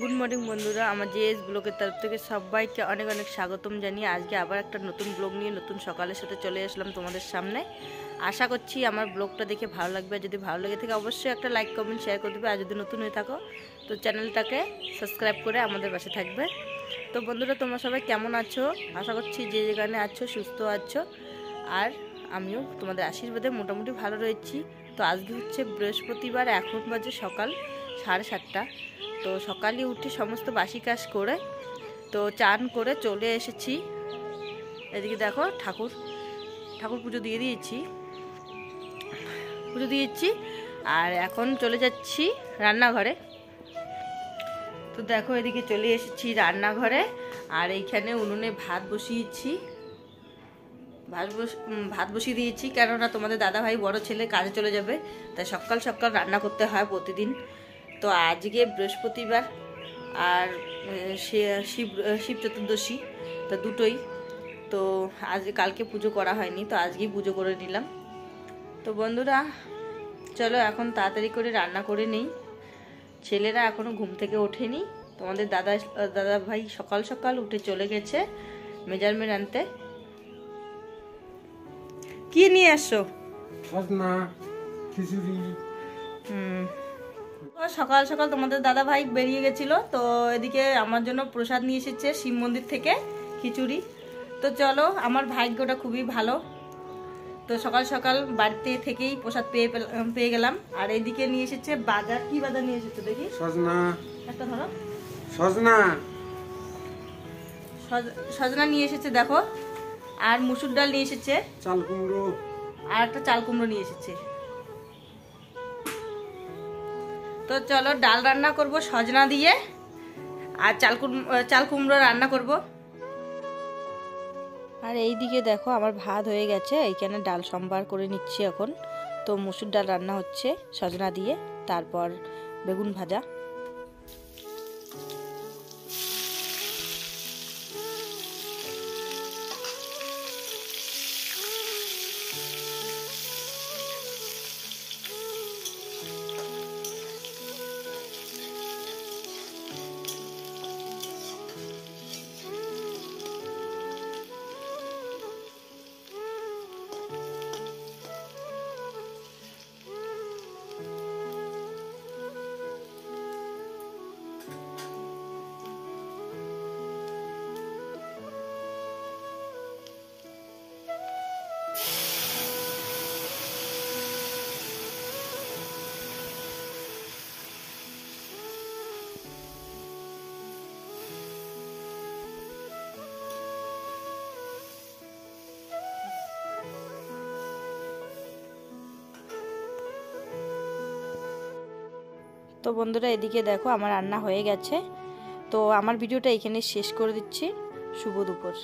Good morning বন্ধুরা, আমার JS ব্লগের তরফ থেকে সবাইকে অনেক অনেক স্বাগতম জানিয়ে আজকে আবার একটা নতুন ব্লগ নিয়ে নতুন সকালের সাথে চলে আসলাম তোমাদের সামনে। আশা করছি আমার ব্লগটা দেখে ভালো লাগবে। যদি ভালো লেগে থাকে অবশ্যই একটা লাইক কমেন্ট শেয়ার করে দেবে। আর যদি নতুন হয়ে থাকো তো চ্যানেলটাকে সাবস্ক্রাইব করে আমাদের পাশে থাকবে। তো বন্ধুরা, তোমরা সবাই কেমন আছো? আশা করছি যে যেখানে আছো সুস্থ আছো, আর আমিও তোমাদের আশীর্বাদে মোটামুটি ভালো রয়েছি। তো আজকে হচ্ছে বৃহস্পতিবার, এখন বাজে সকাল 7:30। তো সকালে উঠে সমস্ত বাসি কাজ করে তো চান করে চলে এসেছি। এদিকে দেখো ঠাকুর পুজো দিয়েছি আর এখন চলে যাচ্ছি রান্নাঘরে। তো দেখো এদিকে চলে এসেছি রান্নাঘরে, আর এইখানে উনুনে ভাত বসিয়ে দিয়েছি, কেননা তোমাদের দাদাভাই বড় ছেলে কাজে চলে যাবে, তাই সকাল সকাল রান্না করতে হয় প্রতিদিন। তো আজকে বৃহস্পতিবার আর শিব চতুর্দশী, তো দুটোই। তো কালকে পুজো করা হয়নি, তো আজকেই পুজো করে নিলাম। তো বন্ধুরা চলো এখন তাড়াতাড়ি করে রান্না করে নেই। ছেলেরা এখনো ঘুম থেকে ওঠেনি। তোমাদের দাদা ভাই সকাল সকাল উঠে চলে গেছে মেজারমেন্ট আনতে। কি নিয়ে আসছো? সকাল সকাল তোমাদের দাদা ভাই বেরিয়ে গেছিল, তো এদিকে আমার জন্য প্রসাদ নিয়ে এসেছে শিব মন্দির থেকে, খিচুড়ি। তো চলো, আমার ভাগ্যটা খুবই ভালো। তো সকাল সকাল বাড়িতে থেকেই প্রসাদ পেয়ে গেলাম। আর এদিকে নিয়ে এসেছে বাজার। কি বাজার নিয়ে এসেছে দেখি? সজনা। একটা ধরো। সজনা নিয়ে এসেছে দেখো। আর মুসুর ডাল নিয়ে এসেছে, চাল কুমড়ো, আর একটা চাল কুমড়ো নিয়ে এসেছে। তো চলো ডাল রান্না করব সজনা দিয়ে, আর চাল কুমড়ো রান্না করব। আর এইদিকে দেখো আমার ভাত হয়ে গেছে, এইখানে ডাল সম্বার করে নিচ্ছি এখন। তো মুসুর ডাল রান্না হচ্ছে সজনা দিয়ে, তারপর বেগুন ভাজা। তো বন্ধুরা এদিকে দেখো আমার রান্না হয়ে গেছে। তো আমার ভিডিওটা এখানে শেষ করে দিচ্ছি। শুভ দুপুর।